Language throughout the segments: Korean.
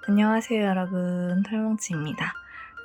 안녕하세요 여러분, 털뭉치입니다.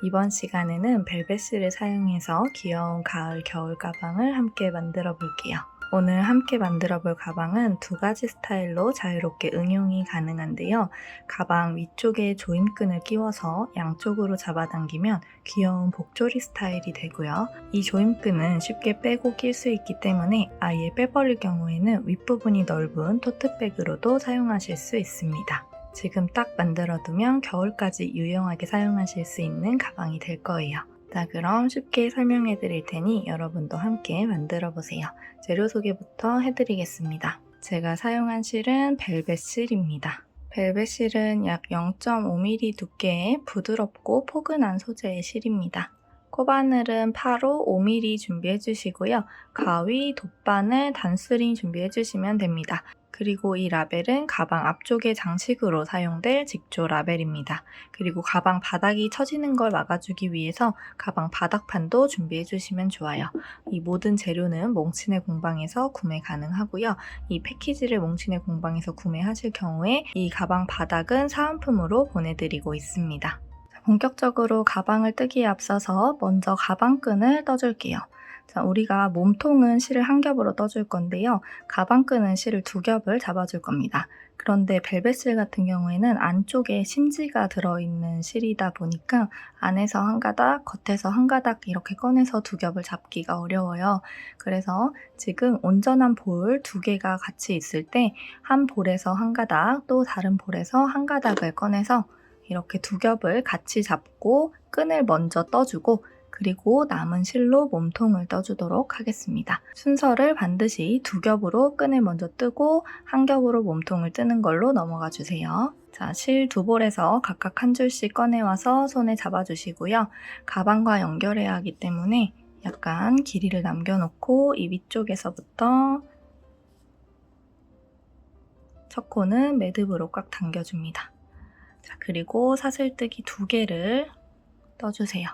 이번 시간에는 벨벳실을 사용해서 귀여운 가을 겨울 가방을 함께 만들어 볼게요. 오늘 함께 만들어 볼 가방은 두 가지 스타일로 자유롭게 응용이 가능한데요. 가방 위쪽에 조임끈을 끼워서 양쪽으로 잡아당기면 귀여운 복조리 스타일이 되고요. 이 조임끈은 쉽게 빼고 낄 수 있기 때문에 아예 빼버릴 경우에는 윗부분이 넓은 토트백으로도 사용하실 수 있습니다. 지금 딱 만들어두면 겨울까지 유용하게 사용하실 수 있는 가방이 될 거예요. 자, 그럼 쉽게 설명해 드릴 테니 여러분도 함께 만들어 보세요. 재료 소개부터 해드리겠습니다. 제가 사용한 실은 벨벳 실입니다. 벨벳 실은 약 0.5mm 두께의 부드럽고 포근한 소재의 실입니다. 코바늘은 8호 5mm 준비해 주시고요. 가위, 돗바늘, 단스링 준비해 주시면 됩니다. 그리고 이 라벨은 가방 앞쪽의 장식으로 사용될 직조 라벨입니다. 그리고 가방 바닥이 처지는 걸 막아주기 위해서 가방 바닥판도 준비해 주시면 좋아요. 이 모든 재료는 몽치네 공방에서 구매 가능하고요. 이 패키지를 몽치네 공방에서 구매하실 경우에 이 가방 바닥은 사은품으로 보내드리고 있습니다. 본격적으로 가방을 뜨기에 앞서서 먼저 가방끈을 떠줄게요. 자, 우리가 몸통은 실을 한 겹으로 떠줄 건데요. 가방끈은 실을 두 겹을 잡아줄 겁니다. 그런데 벨벳 실 같은 경우에는 안쪽에 심지가 들어있는 실이다 보니까 안에서 한 가닥, 겉에서 한 가닥 이렇게 꺼내서 두 겹을 잡기가 어려워요. 그래서 지금 온전한 볼 두 개가 같이 있을 때 한 볼에서 한 가닥, 또 다른 볼에서 한 가닥을 꺼내서 이렇게 두 겹을 같이 잡고 끈을 먼저 떠주고 그리고 남은 실로 몸통을 떠주도록 하겠습니다. 순서를 반드시 두 겹으로 끈을 먼저 뜨고 한 겹으로 몸통을 뜨는 걸로 넘어가 주세요. 자, 실 두 볼에서 각각 한 줄씩 꺼내와서 손에 잡아주시고요. 가방과 연결해야 하기 때문에 약간 길이를 남겨놓고 이 위쪽에서부터 첫 코는 매듭으로 꽉 당겨줍니다. 자, 그리고 사슬뜨기 두 개를 떠주세요.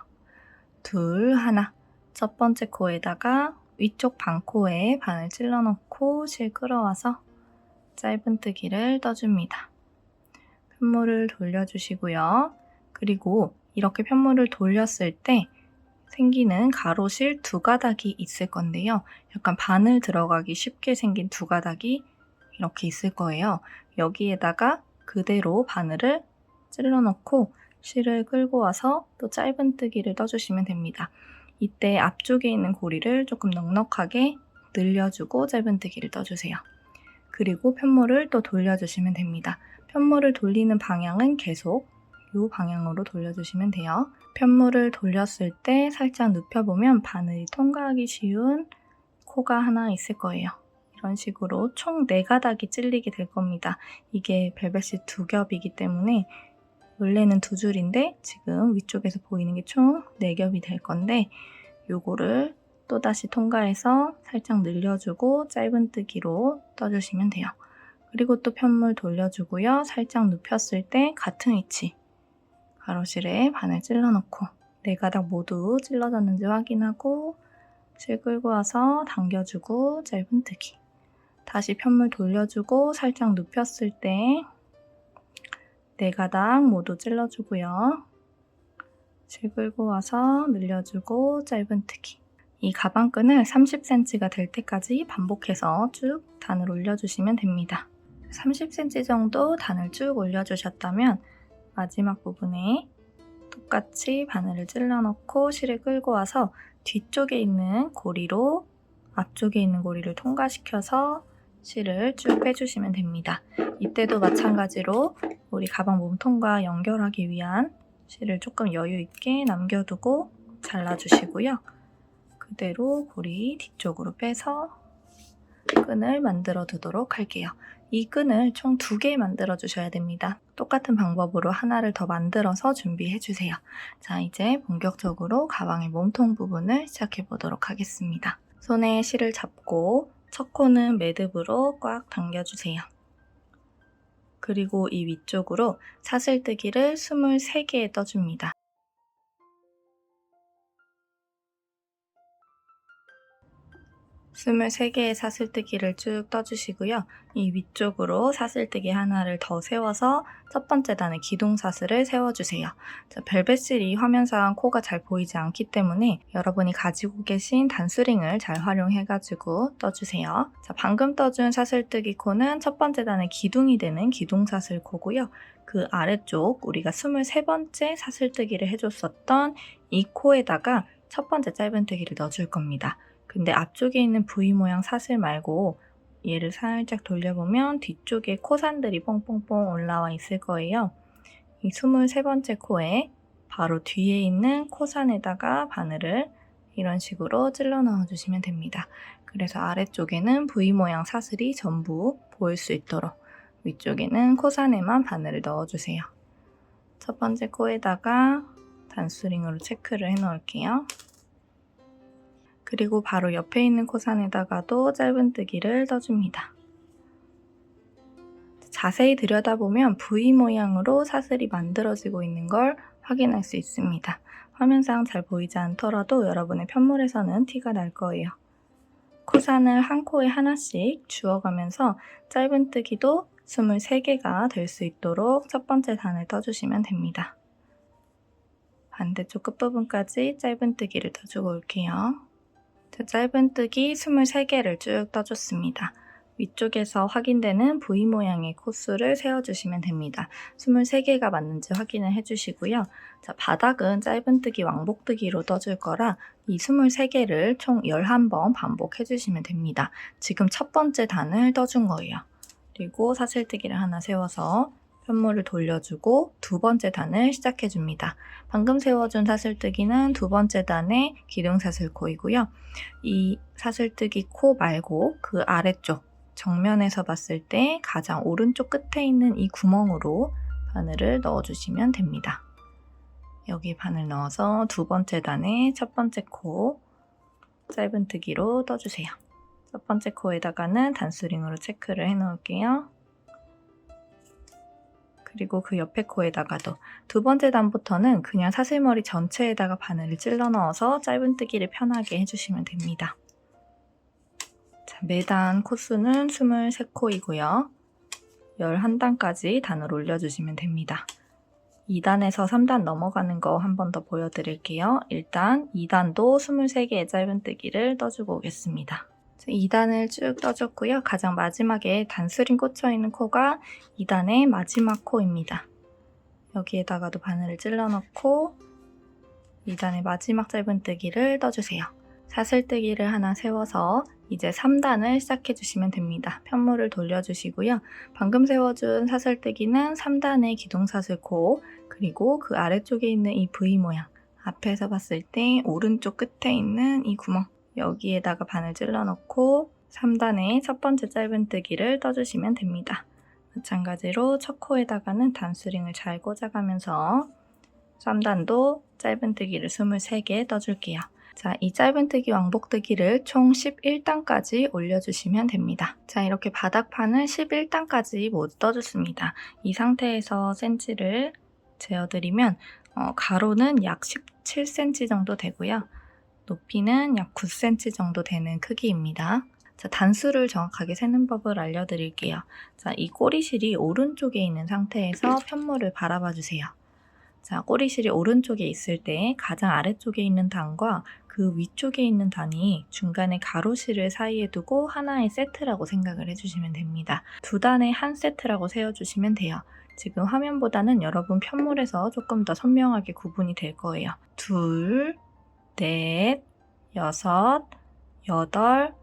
둘, 하나. 첫 번째 코에다가 위쪽 반코에 반을 찔러 넣고 실 끌어와서 짧은뜨기를 떠줍니다. 편물을 돌려주시고요. 그리고 이렇게 편물을 돌렸을 때 생기는 가로실 두 가닥이 있을 건데요. 약간 바늘 들어가기 쉽게 생긴 두 가닥이 이렇게 있을 거예요. 여기에다가 그대로 바늘을 찔러 넣고 실을 끌고 와서 또 짧은뜨기를 떠주시면 됩니다. 이때 앞쪽에 있는 고리를 조금 넉넉하게 늘려주고 짧은뜨기를 떠주세요. 그리고 편물을 또 돌려주시면 됩니다. 편물을 돌리는 방향은 계속 이 방향으로 돌려주시면 돼요. 편물을 돌렸을 때 살짝 눕혀보면 바늘이 통과하기 쉬운 코가 하나 있을 거예요. 이런 식으로 총 4가닥이 찔리게 될 겁니다. 이게 벨벳이 두 겹이기 때문에 원래는 두 줄인데 지금 위쪽에서 보이는 게 총 4겹이 될 건데 요거를 또다시 통과해서 살짝 늘려주고 짧은뜨기로 떠주시면 돼요. 그리고 또 편물 돌려주고요. 살짝 눕혔을 때 같은 위치 가로실에 바늘 찔러놓고 4가닥 모두 찔러졌는지 확인하고 실 끌고 와서 당겨주고 짧은뜨기 다시 편물 돌려주고 살짝 눕혔을 때 4가닥 모두 찔러주고요. 실 끌고 와서 늘려주고 짧은뜨기 이 가방끈을 30cm가 될 때까지 반복해서 쭉 단을 올려주시면 됩니다. 30cm 정도 단을 쭉 올려주셨다면 마지막 부분에 똑같이 바늘을 찔러 넣고 실을 끌고 와서 뒤쪽에 있는 고리로 앞쪽에 있는 고리를 통과시켜서 실을 쭉 빼주시면 됩니다. 이때도 마찬가지로 우리 가방 몸통과 연결하기 위한 실을 조금 여유 있게 남겨두고 잘라주시고요. 그대로 고리 뒤쪽으로 빼서 끈을 만들어 두도록 할게요. 이 끈을 총 2개 만들어 주셔야 됩니다. 똑같은 방법으로 하나를 더 만들어서 준비해 주세요. 자, 이제 본격적으로 가방의 몸통 부분을 시작해 보도록 하겠습니다. 손에 실을 잡고 첫 코는 매듭으로 꽉 당겨주세요. 그리고 이 위쪽으로 사슬뜨기를 23개 떠줍니다. 23개의 사슬뜨기를 쭉 떠주시고요. 이 위쪽으로 사슬뜨기 하나를 더 세워서 첫 번째 단에 기둥사슬을 세워주세요. 자, 벨벳실이 화면상 코가 잘 보이지 않기 때문에 여러분이 가지고 계신 단수링을 잘 활용해가지고 떠주세요. 자, 방금 떠준 사슬뜨기 코는 첫 번째 단에 기둥이 되는 기둥사슬 코고요. 그 아래쪽 우리가 23번째 사슬뜨기를 해줬었던 이 코에다가 첫 번째 짧은뜨기를 넣어줄 겁니다. 근데 앞쪽에 있는 V 모양 사슬 말고 얘를 살짝 돌려보면 뒤쪽에 코산들이 뽕뽕뽕 올라와 있을 거예요. 이 23번째 코에 바로 뒤에 있는 코산에다가 바늘을 이런 식으로 찔러 넣어주시면 됩니다. 그래서 아래쪽에는 V 모양 사슬이 전부 보일 수 있도록 위쪽에는 코산에만 바늘을 넣어주세요. 첫 번째 코에다가 단수링으로 체크를 해 놓을게요. 그리고 바로 옆에 있는 코산에다가도 짧은뜨기를 떠줍니다. 자세히 들여다보면 V 모양으로 사슬이 만들어지고 있는 걸 확인할 수 있습니다. 화면상 잘 보이지 않더라도 여러분의 편물에서는 티가 날 거예요. 코산을 한 코에 하나씩 주워가면서 짧은뜨기도 23개가 될 수 있도록 첫 번째 단을 떠주시면 됩니다. 반대쪽 끝부분까지 짧은뜨기를 떠주고 올게요. 자, 짧은뜨기 23개를 쭉 떠줬습니다. 위쪽에서 확인되는 V 모양의 코수를 세워주시면 됩니다. 23개가 맞는지 확인을 해주시고요. 자, 바닥은 짧은뜨기 왕복뜨기로 떠줄 거라 이 23개를 총 11번 반복해주시면 됩니다. 지금 첫 번째 단을 떠준 거예요. 그리고 사슬뜨기를 하나 세워서 편물을 돌려주고 두 번째 단을 시작해줍니다. 방금 세워준 사슬뜨기는 두 번째 단의 기둥사슬코이고요. 이 사슬뜨기 코 말고 그 아래쪽 정면에서 봤을 때 가장 오른쪽 끝에 있는 이 구멍으로 바늘을 넣어주시면 됩니다. 여기 바늘 넣어서 두 번째 단의 첫 번째 코 짧은뜨기로 떠주세요. 첫 번째 코에다가는 단수링으로 체크를 해 놓을게요. 그리고 그 옆에 코에다가도 두 번째 단부터는 그냥 사슬머리 전체에다가 바늘을 찔러 넣어서 짧은뜨기를 편하게 해주시면 됩니다. 자, 매단 코수는 23코이고요. 11단까지 단을 올려주시면 됩니다. 2단에서 3단 넘어가는 거 한 번 더 보여드릴게요. 일단 2단도 23개의 짧은뜨기를 떠주고 오겠습니다. 2단을 쭉 떠줬고요. 가장 마지막에 단수링 꽂혀있는 코가 2단의 마지막 코입니다. 여기에다가도 바늘을 찔러 넣고 2단의 마지막 짧은뜨기를 떠주세요. 사슬뜨기를 하나 세워서 이제 3단을 시작해주시면 됩니다. 편물을 돌려주시고요. 방금 세워준 사슬뜨기는 3단의 기둥사슬코 그리고 그 아래쪽에 있는 이 V 모양 앞에서 봤을 때 오른쪽 끝에 있는 이 구멍 여기에다가 바늘 찔러 넣고 3단의 첫 번째 짧은뜨기를 떠주시면 됩니다. 마찬가지로 첫 코에다가는 단수링을 잘 꽂아가면서 3단도 짧은뜨기를 23개 떠줄게요. 자, 이 짧은뜨기 왕복뜨기를 총 11단까지 올려주시면 됩니다. 자, 이렇게 바닥판을 11단까지 모두 떠줬습니다. 이 상태에서 센치를 재어드리면 가로는 약 17cm 정도 되고요. 높이는 약 9cm 정도 되는 크기입니다. 자, 단수를 정확하게 세는 법을 알려드릴게요. 자, 이 꼬리실이 오른쪽에 있는 상태에서 편물을 바라봐 주세요. 자, 꼬리실이 오른쪽에 있을 때 가장 아래쪽에 있는 단과 그 위쪽에 있는 단이 중간에 가로실을 사이에 두고 하나의 세트라고 생각을 해주시면 됩니다. 두 단의 한 세트라고 세워주시면 돼요. 지금 화면보다는 여러분 편물에서 조금 더 선명하게 구분이 될 거예요. 둘, 넷, 여섯, 여덟,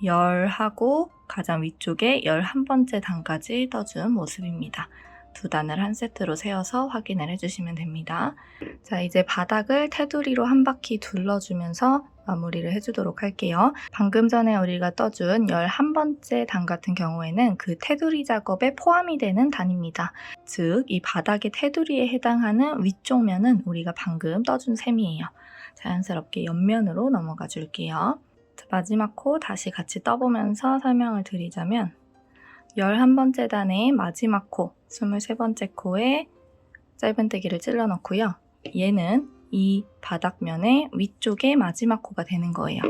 열 하고 가장 위쪽에 11번째 단까지 떠준 모습입니다. 두 단을 한 세트로 세워서 확인을 해주시면 됩니다. 자, 이제 바닥을 테두리로 한 바퀴 둘러주면서 마무리를 해주도록 할게요. 방금 전에 우리가 떠준 11번째 단 같은 경우에는 그 테두리 작업에 포함이 되는 단입니다. 즉, 이 바닥의 테두리에 해당하는 위쪽 면은 우리가 방금 떠준 셈이에요. 자연스럽게 옆면으로 넘어가 줄게요. 자, 마지막 코 다시 같이 떠보면서 설명을 드리자면 11번째 단의 마지막 코, 23번째 코에 짧은뜨기를 찔러 넣고요. 얘는 이 바닥면의 위쪽에 마지막 코가 되는 거예요.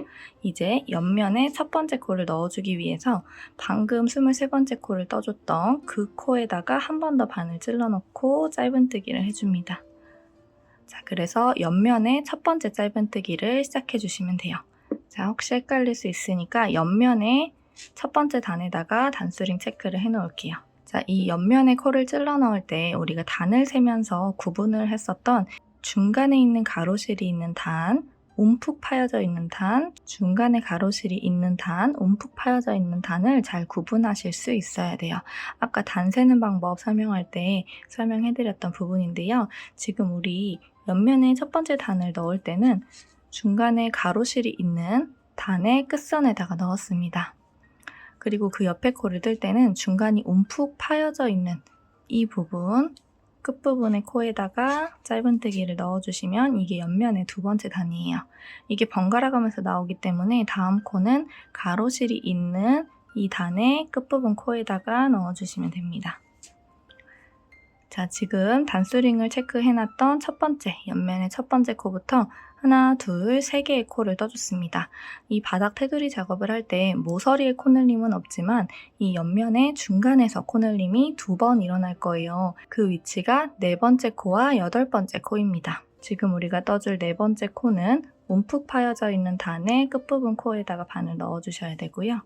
이제 옆면에 첫 번째 코를 넣어주기 위해서 방금 23번째 코를 떠줬던 그 코에다가 한 번 더 바늘 찔러 넣고 짧은뜨기를 해줍니다. 자, 그래서 옆면에 첫 번째 짧은뜨기를 시작해 주시면 돼요. 자, 혹시 헷갈릴 수 있으니까 옆면에 첫 번째 단에다가 단수링 체크를 해 놓을게요. 자, 이 옆면에 코를 찔러 넣을 때 우리가 단을 세면서 구분을 했었던 중간에 있는 가로실이 있는 단, 움푹 파여져 있는 단, 중간에 가로실이 있는 단, 움푹 파여져 있는 단을 잘 구분하실 수 있어야 돼요. 아까 단 세는 방법 설명할 때 설명해드렸던 부분인데요. 지금 우리 옆면에 첫 번째 단을 넣을 때는 중간에 가로실이 있는 단의 끝선에다가 넣었습니다. 그리고 그 옆에 코를 뜰 때는 중간이 움푹 파여져 있는 이 부분, 끝부분의 코에다가 짧은뜨기를 넣어주시면 이게 옆면의 두 번째 단이에요. 이게 번갈아 가면서 나오기 때문에 다음 코는 가로실이 있는 이 단의 끝부분 코에다가 넣어주시면 됩니다. 자, 지금 단수링을 체크해놨던 첫 번째, 옆면의 첫 번째 코부터 하나, 둘, 세 개의 코를 떠줬습니다. 이 바닥 테두리 작업을 할 때 모서리에 코늘림은 없지만 이 옆면의 중간에서 코늘림이 2번 일어날 거예요. 그 위치가 네 번째 코와 여덟 번째 코입니다. 지금 우리가 떠줄 네 번째 코는 움푹 파여져 있는 단의 끝부분 코에다가 바늘 넣어주셔야 되고요.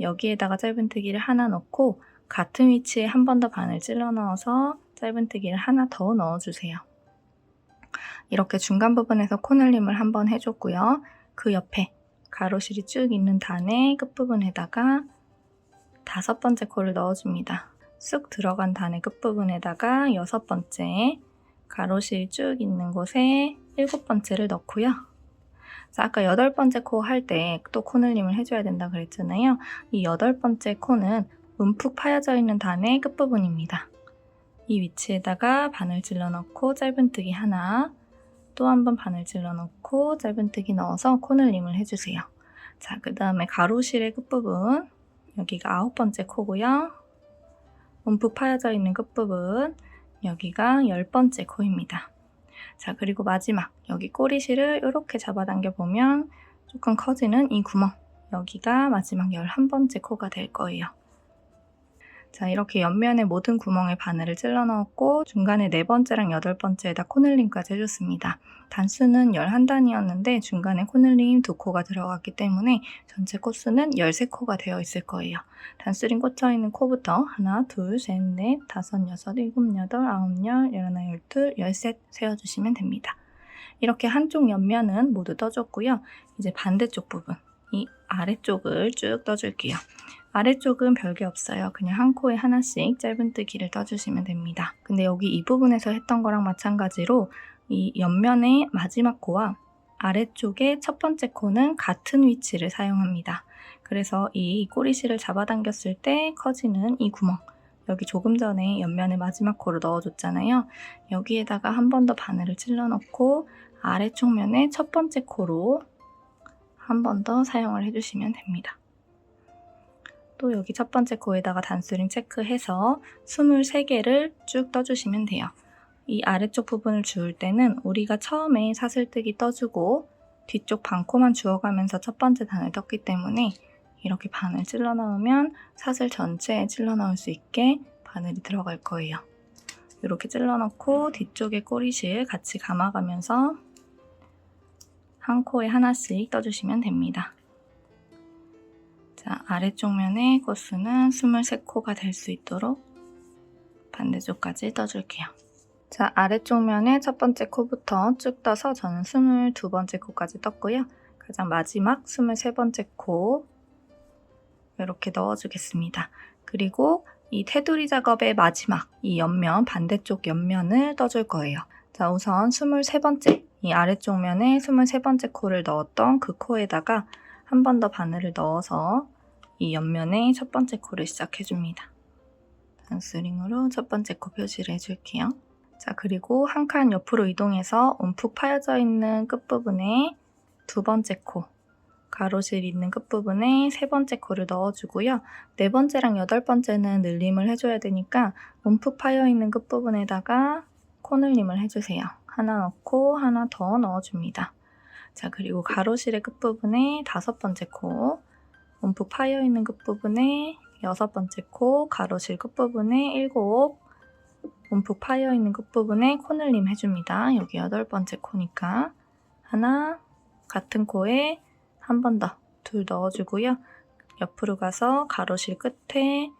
여기에다가 짧은뜨기를 하나 넣고 같은 위치에 한 번 더 바늘 찔러 넣어서 짧은뜨기를 하나 더 넣어주세요. 이렇게 중간 부분에서 코늘림을 한번 해줬고요. 그 옆에 가로실이 쭉 있는 단의 끝부분에다가 다섯 번째 코를 넣어줍니다. 쑥 들어간 단의 끝부분에다가 여섯 번째, 가로실이 쭉 있는 곳에 일곱 번째를 넣고요. 자, 아까 여덟 번째 코 할 때 또 코늘림을 해줘야 된다 그랬잖아요. 이 여덟 번째 코는 움푹 파여져 있는 단의 끝부분입니다. 이 위치에다가 바늘 찔러 넣고 짧은뜨기 하나, 또 한 번 바늘 찔러 넣고 짧은뜨기 넣어서 코늘림을 해주세요. 자, 그 다음에 가로실의 끝부분, 여기가 아홉 번째 코고요. 움푹 파여져 있는 끝부분, 여기가 열 번째 코입니다. 자, 그리고 마지막 여기 꼬리실을 이렇게 잡아당겨 보면 조금 커지는 이 구멍, 여기가 마지막 11번째 코가 될 거예요. 자, 이렇게 옆면의 모든 구멍에 바늘을 찔러 넣었고 중간에 네 번째랑 여덟 번째에다 코늘림까지 해줬습니다. 단수는 11단이었는데 중간에 코늘림 2코가 들어갔기 때문에 전체 코수는 13코가 되어 있을 거예요. 단수링 꽂혀있는 코부터 하나, 둘, 셋, 넷, 다섯, 여섯, 일곱, 여덟, 아홉, 열, 열하나, 열둘, 열셋 세워주시면 됩니다. 이렇게 한쪽 옆면은 모두 떠줬고요. 이제 반대쪽 부분, 이 아래쪽을 쭉 떠줄게요. 아래쪽은 별게 없어요. 그냥 한 코에 하나씩 짧은뜨기를 떠주시면 됩니다. 근데 여기 이 부분에서 했던 거랑 마찬가지로 이 옆면의 마지막 코와 아래쪽의 첫 번째 코는 같은 위치를 사용합니다. 그래서 이 꼬리실을 잡아당겼을 때 커지는 이 구멍, 여기 조금 전에 옆면의 마지막 코를 넣어줬잖아요. 여기에다가 한 번 더 바늘을 찔러 넣고 아래쪽 면의 첫 번째 코로 한 번 더 사용을 해주시면 됩니다. 또 여기 첫 번째 코에다가 단수링 체크해서 23개를 쭉 떠주시면 돼요. 이 아래쪽 부분을 주울 때는 우리가 처음에 사슬뜨기 떠주고 뒤쪽 반코만 주워가면서 첫 번째 단을 떴기 때문에 이렇게 바늘 찔러 넣으면 사슬 전체에 찔러 넣을 수 있게 바늘이 들어갈 거예요. 이렇게 찔러 넣고 뒤쪽에 꼬리실 같이 감아가면서 한 코에 하나씩 떠주시면 됩니다. 자, 아래쪽 면의 코수는 23코가 될 수 있도록 반대쪽까지 떠줄게요. 자, 아래쪽 면의 첫 번째 코부터 쭉 떠서 저는 22번째 코까지 떴고요. 가장 마지막 23번째 코 이렇게 넣어주겠습니다. 그리고 이 테두리 작업의 마지막 이 옆면, 반대쪽 옆면을 떠줄 거예요. 자, 우선 23번째, 이 아래쪽 면에 23번째 코를 넣었던 그 코에다가 한 번 더 바늘을 넣어서 이 옆면에 첫 번째 코를 시작해줍니다. 단스링으로 첫 번째 코 표시를 해줄게요. 자, 그리고 한 칸 옆으로 이동해서 움푹 파여져 있는 끝부분에 두 번째 코, 가로실 있는 끝부분에 세 번째 코를 넣어주고요. 네 번째랑 여덟 번째는 늘림을 해줘야 되니까 움푹 파여있는 끝부분에다가 코늘림을 해주세요. 하나 넣고 하나 더 넣어줍니다. 자, 그리고 가로실의 끝부분에 5번째 코, 움푹 파여있는 끝부분에 6번째 코, 가로실 끝부분에 7, 움푹 파여있는 끝부분에 코늘림 해줍니다. 여기 8번째 코니까 하나, 같은 코에 한 번 더, 둘 넣어주고요. 옆으로 가서 가로실 끝에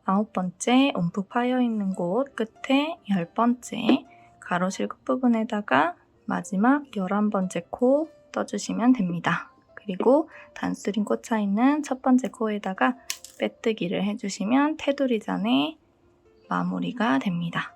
9번째, 움푹 파여있는 곳 끝에 10번째, 가로실 끝부분에다가 마지막 11번째 코 떠주시면 됩니다. 그리고 단수링 꽂혀있는 첫 번째 코에다가 빼뜨기를 해주시면 테두리단의 마무리가 됩니다.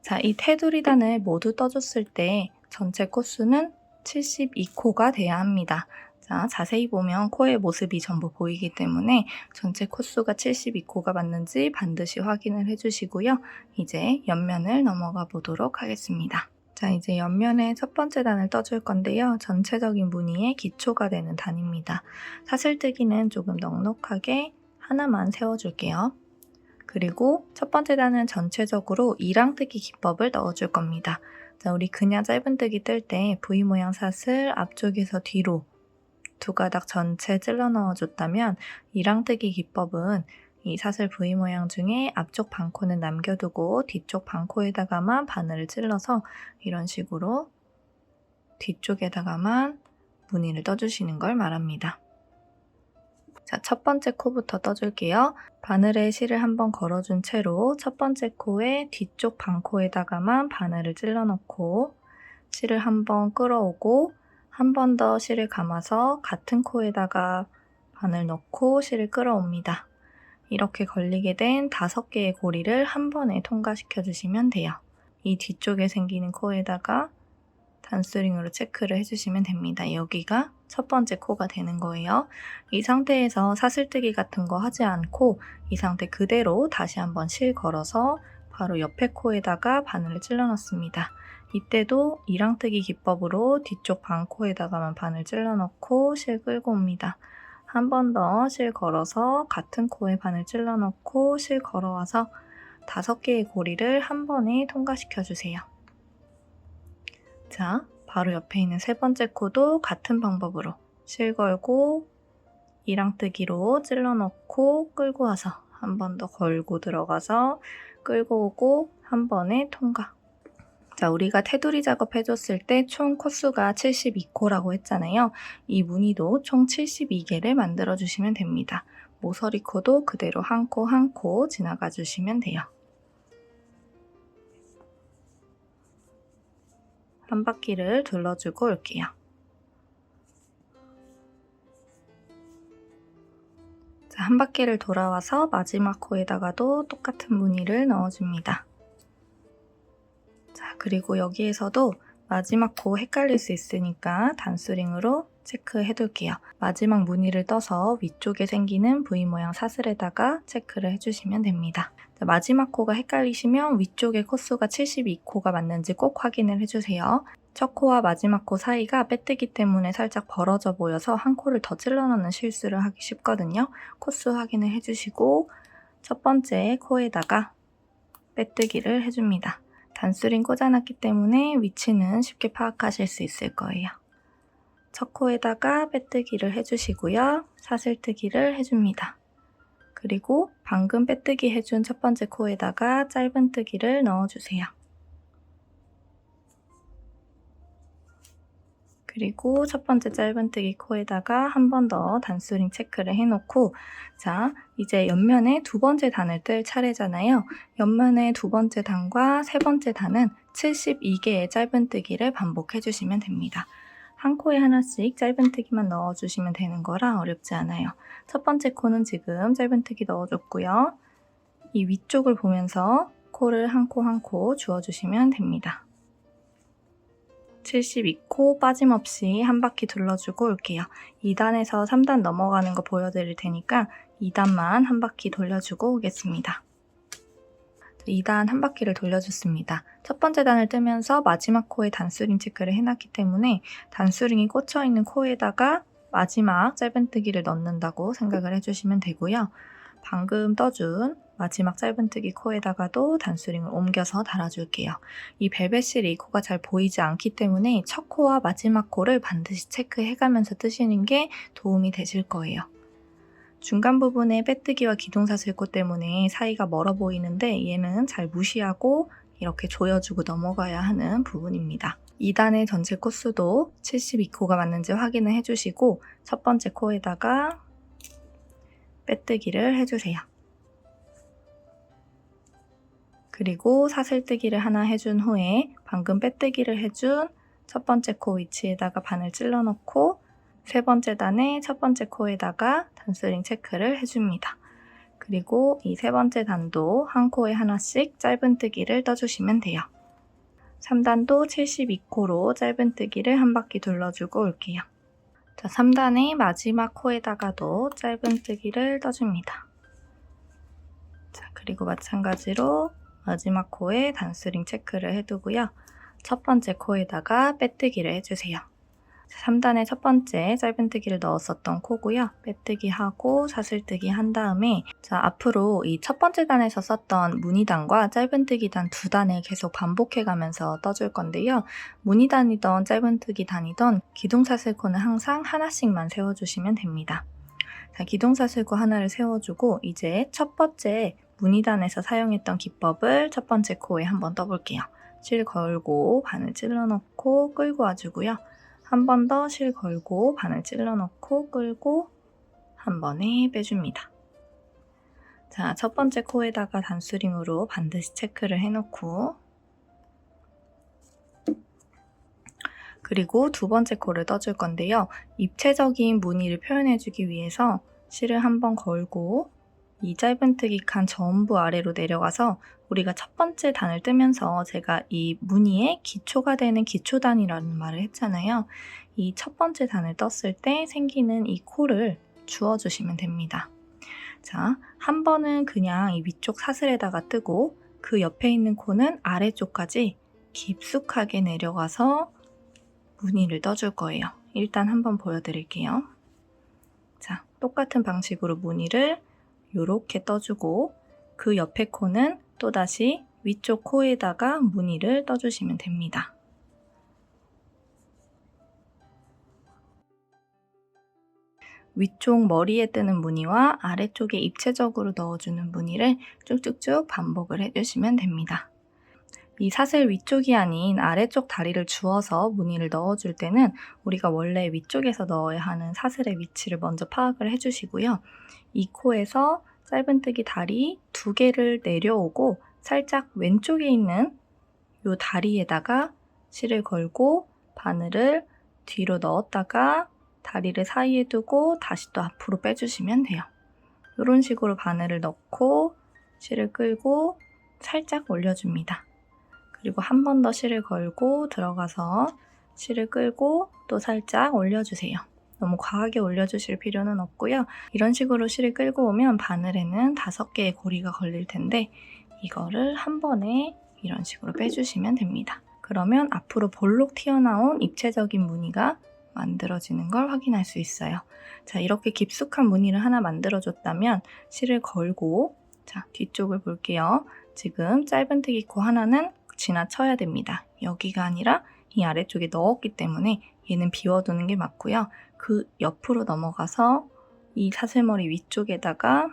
자, 이 테두리단을 모두 떠줬을 때 전체 코수는 72코가 돼야 합니다. 자, 자세히 보면 코의 모습이 전부 보이기 때문에 전체 코수가 72코가 맞는지 반드시 확인을 해주시고요. 이제 옆면을 넘어가 보도록 하겠습니다. 자, 이제 옆면에 첫 번째 단을 떠줄 건데요. 전체적인 무늬의 기초가 되는 단입니다. 사슬뜨기는 조금 넉넉하게 하나만 세워줄게요. 그리고 첫 번째 단은 전체적으로 이랑뜨기 기법을 넣어줄 겁니다. 자, 우리 그냥 짧은뜨기 뜰 때 V 모양 사슬 앞쪽에서 뒤로 두 가닥 전체 찔러 넣어줬다면 이랑뜨기 기법은 이 사슬 V 모양 중에 앞쪽 반코는 남겨두고 뒤쪽 반코에다가만 바늘을 찔러서 이런 식으로 뒤쪽에다가만 무늬를 떠주시는 걸 말합니다. 자, 첫 번째 코부터 떠줄게요. 바늘에 실을 한번 걸어준 채로 첫 번째 코의 뒤쪽 반코에다가만 바늘을 찔러 넣고 실을 한번 끌어오고 한 번 더 실을 감아서 같은 코에다가 바늘 넣고 실을 끌어옵니다. 이렇게 걸리게 된 5개의 고리를 한 번에 통과시켜 주시면 돼요. 이 뒤쪽에 생기는 코에다가 단스링으로 체크를 해주시면 됩니다. 여기가 첫 번째 코가 되는 거예요. 이 상태에서 사슬뜨기 같은 거 하지 않고 이 상태 그대로 다시 한번 실 걸어서 바로 옆에 코에다가 바늘을 찔러 넣습니다. 이때도 이랑뜨기 기법으로 뒤쪽 반코에다가만 바늘 찔러 넣고 실 끌고 옵니다. 한 번 더 실 걸어서 같은 코에 바늘 찔러 넣고 실 걸어와서 5개의 고리를 한 번에 통과시켜 주세요. 자, 바로 옆에 있는 세 번째 코도 같은 방법으로 실 걸고 이랑뜨기로 찔러 넣고 끌고 와서 한 번 더 걸고 들어가서 끌고 오고 한 번에 통과. 자, 우리가 테두리 작업해줬을 때 총 코수가 72코라고 했잖아요. 이 무늬도 총 72개를 만들어주시면 됩니다. 모서리 코도 그대로 한 코 한 코 지나가 주시면 돼요. 한 바퀴를 둘러주고 올게요. 자, 한 바퀴를 돌아와서 마지막 코에다가도 똑같은 무늬를 넣어줍니다. 자, 그리고 여기에서도 마지막 코 헷갈릴 수 있으니까 단수링으로 체크해 둘게요. 마지막 무늬를 떠서 위쪽에 생기는 V 모양 사슬에다가 체크를 해주시면 됩니다. 자, 마지막 코가 헷갈리시면 위쪽에 코수가 72코가 맞는지 꼭 확인을 해주세요. 첫 코와 마지막 코 사이가 빼뜨기 때문에 살짝 벌어져 보여서 한 코를 더 찔러 넣는 실수를 하기 쉽거든요. 코수 확인을 해주시고 첫 번째 코에다가 빼뜨기를 해줍니다. 단수링 꽂아놨기 때문에 위치는 쉽게 파악하실 수 있을 거예요. 첫 코에다가 빼뜨기를 해주시고요. 사슬뜨기를 해줍니다. 그리고 방금 빼뜨기 해준 첫 번째 코에다가 짧은뜨기를 넣어주세요. 그리고 첫 번째 짧은뜨기 코에다가 한 번 더 단수링 체크를 해놓고 자, 이제 옆면에 두 번째 단을 뜰 차례잖아요. 옆면에 두 번째 단과 세 번째 단은 72개의 짧은뜨기를 반복해주시면 됩니다. 한 코에 하나씩 짧은뜨기만 넣어주시면 되는 거라 어렵지 않아요. 첫 번째 코는 지금 짧은뜨기 넣어줬고요. 이 위쪽을 보면서 코를 한 코 한 코 주워주시면 됩니다. 72코 빠짐없이 한 바퀴 둘러주고 올게요. 2단에서 3단 넘어가는 거 보여드릴 테니까 2단만 한 바퀴 돌려주고 오겠습니다. 2단 한 바퀴를 돌려줬습니다. 첫 번째 단을 뜨면서 마지막 코에 단수링 체크를 해놨기 때문에 단수링이 꽂혀있는 코에다가 마지막 짧은뜨기를 넣는다고 생각을 해주시면 되고요. 방금 떠준 마지막 짧은뜨기 코에다가도 단스링을 옮겨서 달아줄게요. 이 벨벳실 이 코가 잘 보이지 않기 때문에 첫 코와 마지막 코를 반드시 체크해가면서 뜨시는 게 도움이 되실 거예요. 중간 부분에 빼뜨기와 기둥사슬코 때문에 사이가 멀어 보이는데 얘는 잘 무시하고 이렇게 조여주고 넘어가야 하는 부분입니다. 2단의 전체 코수도 72코가 맞는지 확인을 해주시고 첫 번째 코에다가 빼뜨기를 해주세요. 그리고 사슬뜨기를 하나 해준 후에 방금 빼뜨기를 해준 첫 번째 코 위치에다가 바늘 찔러 넣고 세 번째 단의 첫 번째 코에다가 단스링 체크를 해줍니다. 그리고 이 세 번째 단도 한 코에 하나씩 짧은뜨기를 떠주시면 돼요. 3단도 72코로 짧은뜨기를 한 바퀴 둘러주고 올게요. 자, 3단의 마지막 코에다가도 짧은뜨기를 떠줍니다. 자, 그리고 마찬가지로 마지막 코에 단스링 체크를 해두고요. 첫 번째 코에다가 빼뜨기를 해주세요. 3단의 첫 번째 짧은뜨기를 넣었었던 코고요. 빼뜨기 하고 사슬뜨기 한 다음에 자, 앞으로 이 첫 번째 단에서 썼던 무늬단과 짧은뜨기 단 두 단을 계속 반복해가면서 떠줄 건데요. 무늬단이던 짧은뜨기 단이던 기둥사슬코는 항상 하나씩만 세워주시면 됩니다. 자, 기둥사슬코 하나를 세워주고 이제 첫 번째 무늬단에서 사용했던 기법을 첫 번째 코에 한번 떠볼게요. 실 걸고 바늘 찔러 넣고 끌고 와주고요. 한 번 더 실 걸고 바늘 찔러 넣고 끌고 한 번에 빼줍니다. 자, 첫 번째 코에다가 단스링으로 반드시 체크를 해놓고 그리고 두 번째 코를 떠줄 건데요. 입체적인 무늬를 표현해주기 위해서 실을 한 번 걸고 이 짧은뜨기 칸 전부 아래로 내려가서 우리가 첫 번째 단을 뜨면서 제가 이 무늬의 기초가 되는 기초단이라는 말을 했잖아요. 이 첫 번째 단을 떴을 때 생기는 이 코를 주워주시면 됩니다. 자, 한 번은 그냥 이 위쪽 사슬에다가 뜨고 그 옆에 있는 코는 아래쪽까지 깊숙하게 내려가서 무늬를 떠줄 거예요. 일단 한번 보여드릴게요. 자, 똑같은 방식으로 무늬를 이렇게 떠주고 그 옆에 코는 또다시 위쪽 코에다가 무늬를 떠주시면 됩니다. 위쪽 머리에 뜨는 무늬와 아래쪽에 입체적으로 넣어주는 무늬를 쭉쭉쭉 반복을 해주시면 됩니다. 이 사슬 위쪽이 아닌 아래쪽 다리를 주워서 무늬를 넣어줄 때는 우리가 원래 위쪽에서 넣어야 하는 사슬의 위치를 먼저 파악을 해주시고요. 이 코에서 짧은뜨기 다리 두 개를 내려오고 살짝 왼쪽에 있는 이 다리에다가 실을 걸고 바늘을 뒤로 넣었다가 다리를 사이에 두고 다시 또 앞으로 빼주시면 돼요. 이런 식으로 바늘을 넣고 실을 끌고 살짝 올려줍니다. 그리고 한 번 더 실을 걸고 들어가서 실을 끌고 또 살짝 올려주세요. 너무 과하게 올려주실 필요는 없고요. 이런 식으로 실을 끌고 오면 바늘에는 5개의 고리가 걸릴 텐데 이거를 한 번에 이런 식으로 빼주시면 됩니다. 그러면 앞으로 볼록 튀어나온 입체적인 무늬가 만들어지는 걸 확인할 수 있어요. 자, 이렇게 깊숙한 무늬를 하나 만들어줬다면 실을 걸고 자, 뒤쪽을 볼게요. 지금 짧은뜨기 코 하나는 지나쳐야 됩니다. 여기가 아니라 이 아래쪽에 넣었기 때문에 얘는 비워두는 게 맞고요. 그 옆으로 넘어가서 이 사슬머리 위쪽에다가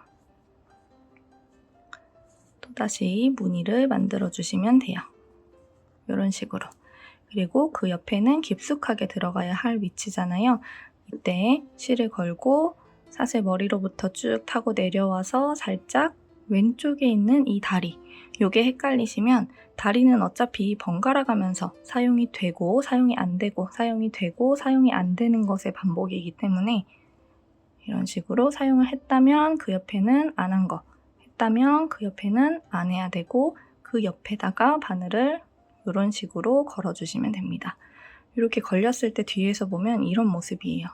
또다시 무늬를 만들어 주시면 돼요. 이런 식으로. 그리고 그 옆에는 깊숙하게 들어가야 할 위치잖아요. 이때 실을 걸고 사슬머리로부터 쭉 타고 내려와서 살짝 왼쪽에 있는 이 다리, 요게 헷갈리시면 다리는 어차피 번갈아 가면서 사용이 되고 사용이 안 되고 사용이 되고 사용이 안 되는 것의 반복이기 때문에 이런 식으로 사용을 했다면 그 옆에는 안 한 거, 했다면 그 옆에는 안 해야 되고 그 옆에다가 바늘을 이런 식으로 걸어주시면 됩니다. 이렇게 걸렸을 때 뒤에서 보면 이런 모습이에요.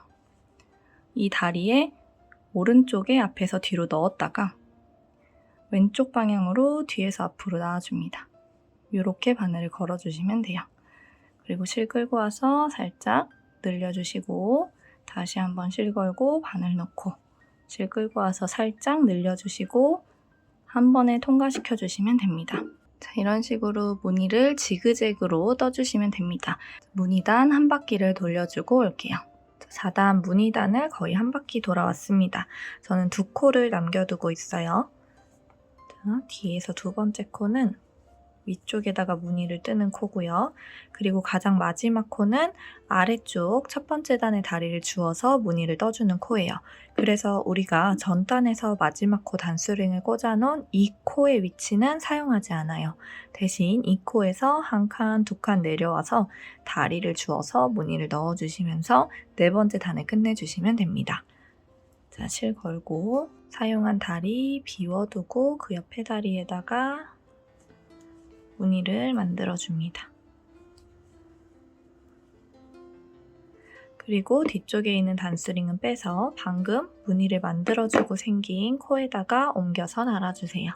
이 다리에 오른쪽에 앞에서 뒤로 넣었다가 왼쪽 방향으로 뒤에서 앞으로 나와줍니다. 이렇게 바늘을 걸어주시면 돼요. 그리고 실 끌고 와서 살짝 늘려주시고 다시 한번 실 걸고 바늘 넣고 실 끌고 와서 살짝 늘려주시고 한 번에 통과시켜 주시면 됩니다. 자, 이런 식으로 무늬를 지그재그로 떠주시면 됩니다. 무늬단 한 바퀴를 돌려주고 올게요. 4단 무늬단을 거의 한 바퀴 돌아왔습니다. 저는 2코를 남겨두고 있어요. 자, 뒤에서 두 번째 코는 위쪽에다가 무늬를 뜨는 코고요. 그리고 가장 마지막 코는 아래쪽 첫 번째 단에 다리를 주어서 무늬를 떠주는 코예요. 그래서 우리가 전 단에서 마지막 코 단수링을 꽂아놓은 이 코의 위치는 사용하지 않아요. 대신 이 코에서 한 칸, 두 칸 내려와서 다리를 주어서 무늬를 넣어주시면서 네 번째 단을 끝내주시면 됩니다. 자, 실 걸고 사용한 다리 비워두고 그 옆에 다리에다가 무늬를 만들어줍니다. 그리고 뒤쪽에 있는 단스링은 빼서 방금 무늬를 만들어주고 생긴 코에다가 옮겨서 달아주세요.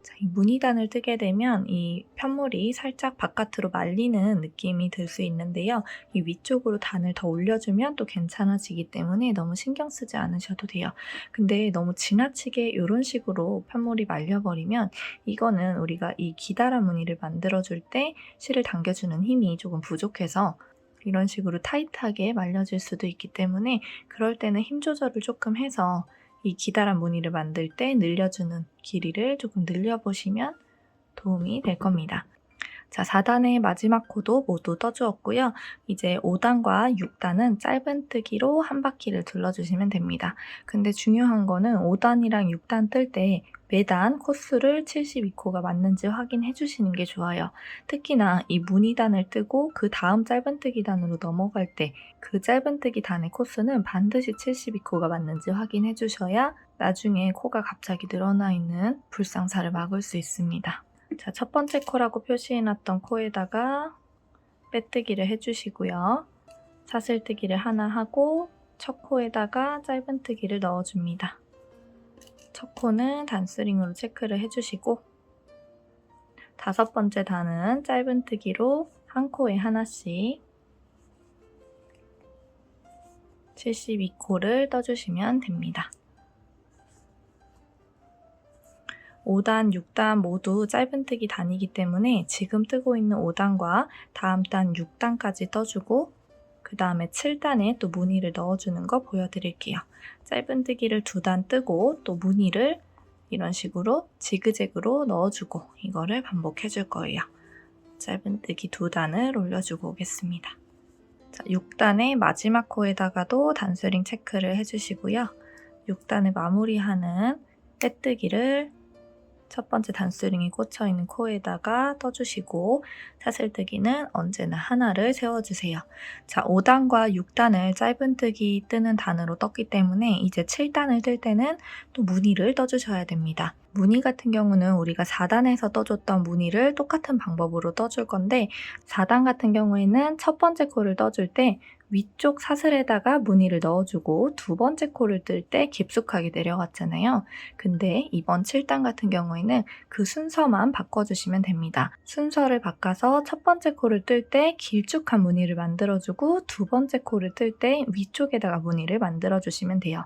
자, 이 무늬단을 뜨게 되면 이 편물이 살짝 바깥으로 말리는 느낌이 들 수 있는데요. 이 위쪽으로 단을 더 올려주면 또 괜찮아지기 때문에 너무 신경 쓰지 않으셔도 돼요. 근데 너무 지나치게 이런 식으로 편물이 말려버리면 이거는 우리가 이 기다란 무늬를 만들어줄 때 실을 당겨주는 힘이 조금 부족해서 이런 식으로 타이트하게 말려질 수도 있기 때문에 그럴 때는 힘 조절을 조금 해서 이 기다란 무늬를 만들 때 늘려주는 길이를 조금 늘려보시면 도움이 될 겁니다. 자, 4단의 마지막 코도 모두 떠주었고요. 이제 5단과 6단은 짧은뜨기로 한 바퀴를 둘러주시면 됩니다. 근데 중요한 거는 5단이랑 6단 뜰 때 매단 코수를 72코가 맞는지 확인해 주시는 게 좋아요. 특히나 이 무늬단을 뜨고 그 다음 짧은뜨기 단으로 넘어갈 때 그 짧은뜨기 단의 코수는 반드시 72코가 맞는지 확인해 주셔야 나중에 코가 갑자기 늘어나 있는 불상사를 막을 수 있습니다. 자, 첫 번째 코라고 표시해놨던 코에다가 빼뜨기를 해주시고요. 사슬뜨기를 하나 하고 첫 코에다가 짧은뜨기를 넣어줍니다. 첫 코는 단스링으로 체크를 해주시고 다섯 번째 단은 짧은뜨기로 한 코에 하나씩 72코를 떠주시면 됩니다. 5단, 6단 모두 짧은뜨기 단이기 때문에 지금 뜨고 있는 5단과 다음 단 6단까지 떠주고 그 다음에 7단에 또 무늬를 넣어주는 거 보여드릴게요. 짧은뜨기를 2단 뜨고 또 무늬를 이런 식으로 지그재그로 넣어주고 이거를 반복해 줄 거예요. 짧은뜨기 2단을 올려주고 오겠습니다. 자, 6단의 마지막 코에다가도 단스링 체크를 해주시고요. 6단을 마무리하는 빼뜨기를 첫 번째 단스링이 꽂혀있는 코에다가 떠주시고 사슬뜨기는 언제나 하나를 세워주세요. 자, 5단과 6단을 짧은뜨기 뜨는 단으로 떴기 때문에 이제 7단을 뜰 때는 또 무늬를 떠주셔야 됩니다. 무늬 같은 경우는 우리가 4단에서 떠줬던 무늬를 똑같은 방법으로 떠줄 건데 4단 같은 경우에는 첫 번째 코를 떠줄 때 위쪽 사슬에다가 무늬를 넣어주고 두 번째 코를 뜰 때 깊숙하게 내려갔잖아요. 근데 이번 7단 같은 경우에는 그 순서만 바꿔주시면 됩니다. 순서를 바꿔서 첫 번째 코를 뜰 때 길쭉한 무늬를 만들어주고 두 번째 코를 뜰 때 위쪽에다가 무늬를 만들어주시면 돼요.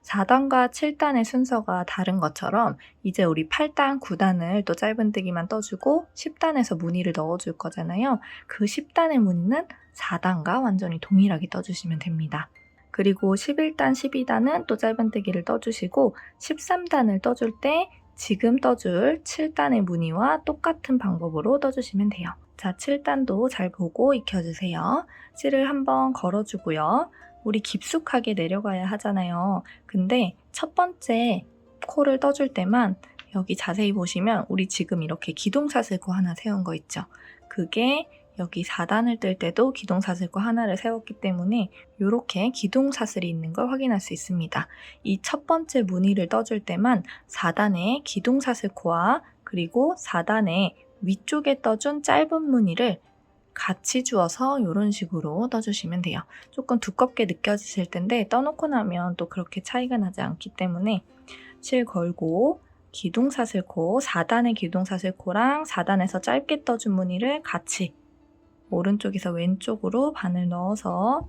4단과 7단의 순서가 다른 것처럼 이제 우리 8단, 9단을 또 짧은뜨기만 떠주고 10단에서 무늬를 넣어줄 거잖아요. 그 10단의 무늬는 4단과 완전히 동일하게 떠주시면 됩니다. 그리고 11단, 12단은 또 짧은뜨기를 떠주시고 13단을 떠줄 때 지금 떠줄 7단의 무늬와 똑같은 방법으로 떠주시면 돼요. 자, 7단도 잘 보고 익혀주세요. 실을 한번 걸어주고요. 우리 깊숙하게 내려가야 하잖아요. 근데 첫 번째 코를 떠줄 때만 여기 자세히 보시면 우리 지금 이렇게 기둥사슬코 하나 세운 거 있죠? 그게 여기 4단을 뜰 때도 기둥사슬코 하나를 세웠기 때문에 이렇게 기둥사슬이 있는 걸 확인할 수 있습니다. 이 첫 번째 무늬를 떠줄 때만 4단에 기둥사슬코와 그리고 4단에 위쪽에 떠준 짧은 무늬를 같이 주어서 이런 식으로 떠주시면 돼요. 조금 두껍게 느껴지실 텐데 떠놓고 나면 또 그렇게 차이가 나지 않기 때문에 실 걸고 기둥사슬코, 4단의 기둥사슬코랑 4단에서 짧게 떠준 무늬를 같이 오른쪽에서 왼쪽으로 반을 넣어서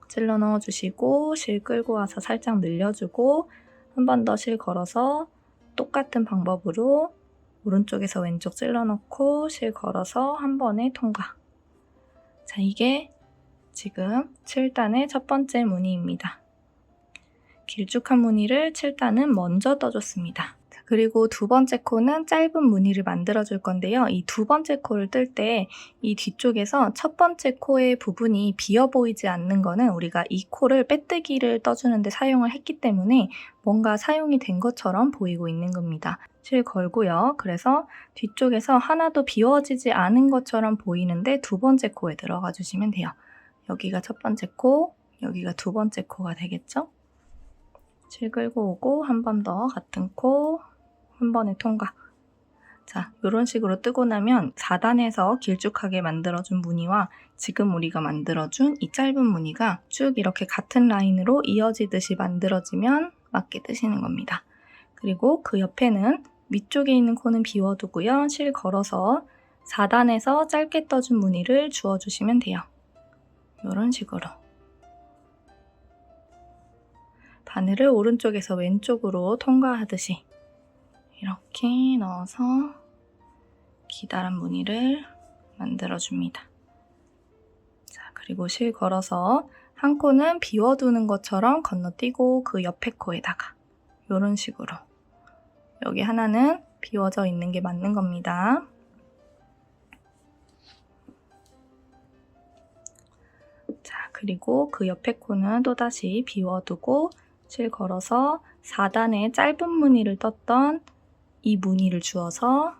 찔러 넣어주시고 실 끌고 와서 살짝 늘려주고 한 번 더 실 걸어서 똑같은 방법으로 오른쪽에서 왼쪽 찔러 넣고 실 걸어서 한 번에 통과. 자, 이게 지금 7단의 첫 번째 무늬입니다. 길쭉한 무늬를 7단은 먼저 떠줬습니다. 자, 그리고 두 번째 코는 짧은 무늬를 만들어줄 건데요. 이 두 번째 코를 뜰 때 이 뒤쪽에서 첫 번째 코의 부분이 비어 보이지 않는 거는 우리가 이 코를 빼뜨기를 떠주는데 사용을 했기 때문에 뭔가 사용이 된 것처럼 보이고 있는 겁니다. 실 걸고요. 그래서 뒤쪽에서 하나도 비워지지 않은 것처럼 보이는데 두 번째 코에 들어가 주시면 돼요. 여기가 첫 번째 코, 여기가 두 번째 코가 되겠죠? 실 끌고 오고 한 번 더 같은 코, 한 번에 통과. 자, 이런 식으로 뜨고 나면 4단에서 길쭉하게 만들어준 무늬와 지금 우리가 만들어준 이 짧은 무늬가 쭉 이렇게 같은 라인으로 이어지듯이 만들어지면 맞게 뜨시는 겁니다. 그리고 그 옆에는 위쪽에 있는 코는 비워두고요. 실 걸어서 4단에서 짧게 떠준 무늬를 주워주시면 돼요. 이런 식으로. 바늘을 오른쪽에서 왼쪽으로 통과하듯이 이렇게 넣어서 기다란 무늬를 만들어줍니다. 자, 그리고 실 걸어서 한 코는 비워두는 것처럼 건너뛰고 그 옆에 코에다가 이런 식으로 여기 하나는 비워져 있는 게 맞는 겁니다. 자, 그리고 그 옆에 코는 또다시 비워두고 실 걸어서 4단의 짧은 무늬를 떴던 이 무늬를 주어서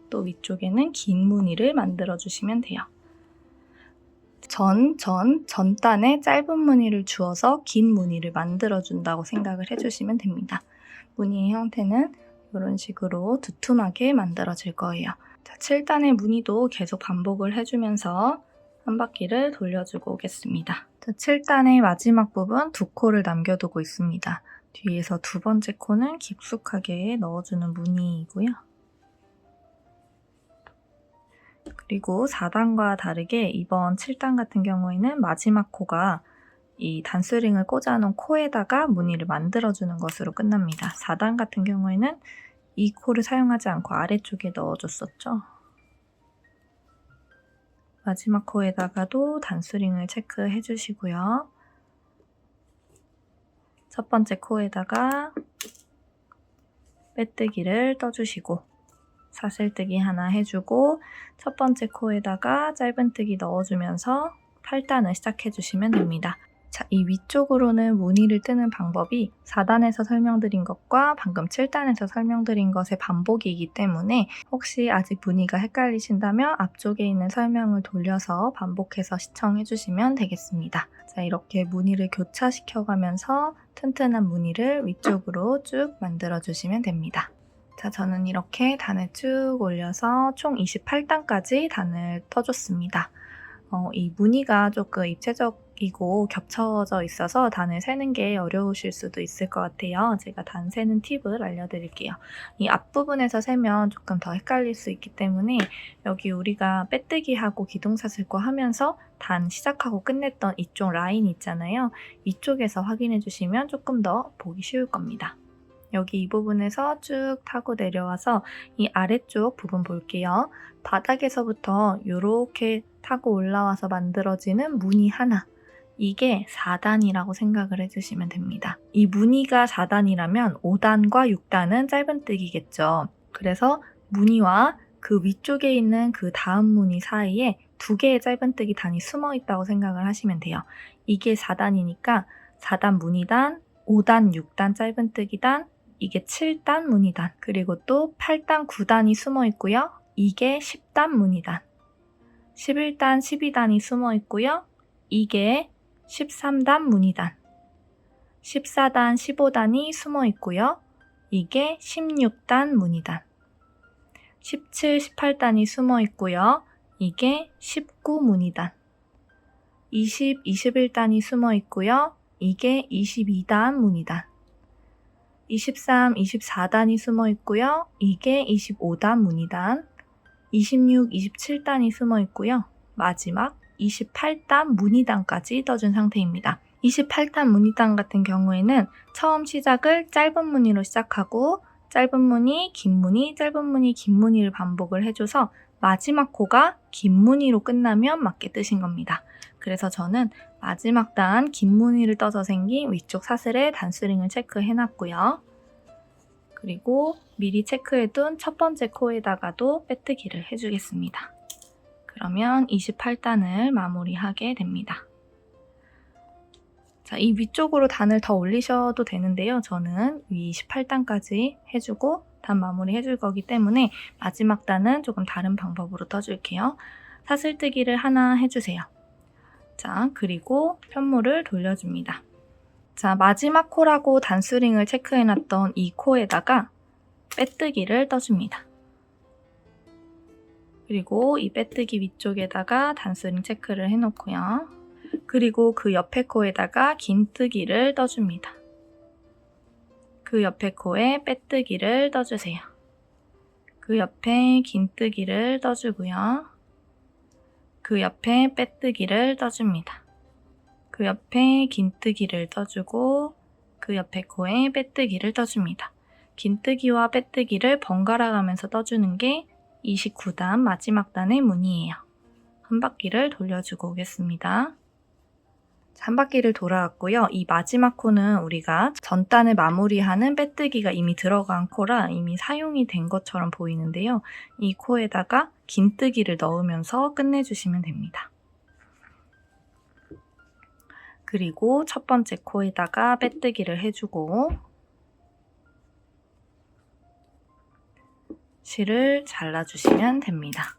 또 위쪽에는 긴 무늬를 만들어 주시면 돼요. 전단에 짧은 무늬를 주어서 긴 무늬를 만들어 준다고 생각을 해주시면 됩니다. 무늬의 형태는 이런 식으로 두툼하게 만들어질 거예요. 자, 7단의 무늬도 계속 반복을 해주면서 한 바퀴를 돌려주고 오겠습니다. 자, 7단의 마지막 부분 두 코를 남겨두고 있습니다. 뒤에서 두 번째 코는 깊숙하게 넣어주는 무늬이고요. 그리고 4단과 다르게 이번 7단 같은 경우에는 마지막 코가 이 단스링을 꽂아놓은 코에다가 무늬를 만들어주는 것으로 끝납니다. 4단 같은 경우에는 이 코를 사용하지 않고 아래쪽에 넣어줬었죠. 마지막 코에다가도 단스링을 체크해 주시고요. 첫 번째 코에다가 빼뜨기를 떠주시고 사슬뜨기 하나 해주고 첫 번째 코에다가 짧은뜨기 넣어주면서 8단을 시작해주시면 됩니다. 자, 이 위쪽으로는 무늬를 뜨는 방법이 4단에서 설명드린 것과 방금 7단에서 설명드린 것의 반복이기 때문에 혹시 아직 무늬가 헷갈리신다면 앞쪽에 있는 설명을 돌려서 반복해서 시청해주시면 되겠습니다. 자, 이렇게 무늬를 교차시켜가면서 튼튼한 무늬를 위쪽으로 쭉 만들어주시면 됩니다. 자, 저는 이렇게 단을 쭉 올려서 총 28단까지 단을 떠줬습니다. 이 무늬가 조금 입체적이고 겹쳐져 있어서 단을 세는 게 어려우실 수도 있을 것 같아요. 제가 단 세는 팁을 알려드릴게요. 이 앞부분에서 세면 조금 더 헷갈릴 수 있기 때문에 여기 우리가 빼뜨기하고 기둥사슬코 하면서 단 시작하고 끝냈던 이쪽 라인 있잖아요. 이쪽에서 확인해 주시면 조금 더 보기 쉬울 겁니다. 여기 이 부분에서 쭉 타고 내려와서 이 아래쪽 부분 볼게요. 바닥에서부터 이렇게 타고 올라와서 만들어지는 무늬 하나. 이게 4단이라고 생각을 해주시면 됩니다. 이 무늬가 4단이라면 5단과 6단은 짧은뜨기겠죠. 그래서 무늬와 그 위쪽에 있는 그 다음 무늬 사이에 두 개의 짧은뜨기 단이 숨어 있다고 생각을 하시면 돼요. 이게 4단이니까 4단 무늬단, 5단, 6단 짧은뜨기단, 이게 7단 무늬단, 그리고 또 8단, 9단이 숨어 있고요. 이게 10단 무늬단, 11단, 12단이 숨어 있고요. 이게 13단 무늬단, 14단, 15단이 숨어 있고요. 이게 16단 무늬단, 17, 18단이 숨어 있고요. 이게 19 무늬단, 20, 21단이 숨어 있고요. 이게 22단 무늬단, 23, 24단이 숨어 있고요. 이게 25단 무늬단, 26, 27단이 숨어 있고요. 마지막 28단 무늬단까지 떠준 상태입니다. 28단 무늬단 같은 경우에는 처음 시작을 짧은 무늬로 시작하고 짧은 무늬, 긴 무늬, 짧은 무늬, 긴 무늬를 반복을 해줘서 마지막 코가 긴 무늬로 끝나면 맞게 뜨신 겁니다. 그래서 저는 마지막 단 긴 무늬를 떠서 생긴 위쪽 사슬에 단수링을 체크해놨고요. 그리고 미리 체크해둔 첫 번째 코에다가도 빼뜨기를 해주겠습니다. 그러면 28단을 마무리하게 됩니다. 자, 이 위쪽으로 단을 더 올리셔도 되는데요. 저는 위 28단까지 해주고 단 마무리 해줄 거기 때문에 마지막 단은 조금 다른 방법으로 떠줄게요. 사슬뜨기를 하나 해주세요. 자, 그리고 편물을 돌려줍니다. 자, 마지막 코라고 단수링을 체크해놨던 이 코에다가 빼뜨기를 떠줍니다. 그리고 이 빼뜨기 위쪽에다가 단수링 체크를 해놓고요. 그리고 그 옆에 코에다가 긴뜨기를 떠줍니다. 그 옆에 코에 빼뜨기를 떠주세요. 그 옆에 긴뜨기를 떠주고요. 그 옆에 빼뜨기를 떠줍니다. 그 옆에 긴뜨기를 떠주고 그 옆에 코에 빼뜨기를 떠줍니다. 긴뜨기와 빼뜨기를 번갈아 가면서 떠주는 게 29단 마지막 단의 무늬예요. 한 바퀴를 돌려주고 오겠습니다. 한 바퀴를 돌아왔고요. 이 마지막 코는 우리가 전 단을 마무리하는 빼뜨기가 이미 들어간 코라 이미 사용이 된 것처럼 보이는데요. 이 코에다가 긴뜨기를 넣으면서 끝내주시면 됩니다. 그리고 첫 번째 코에다가 빼뜨기를 해주고 실을 잘라주시면 됩니다.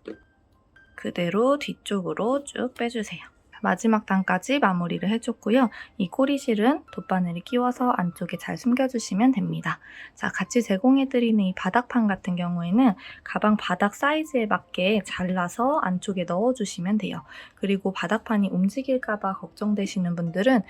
그대로 뒤쪽으로 쭉 빼주세요. 마지막 단까지 마무리를 해줬고요. 이 꼬리실은 돗바늘을 끼워서 안쪽에 잘 숨겨주시면 됩니다. 자, 같이 제공해드리는 이 바닥판 같은 경우에는 가방 바닥 사이즈에 맞게 잘라서 안쪽에 넣어주시면 돼요. 그리고 바닥판이 움직일까봐 걱정되시는 분들은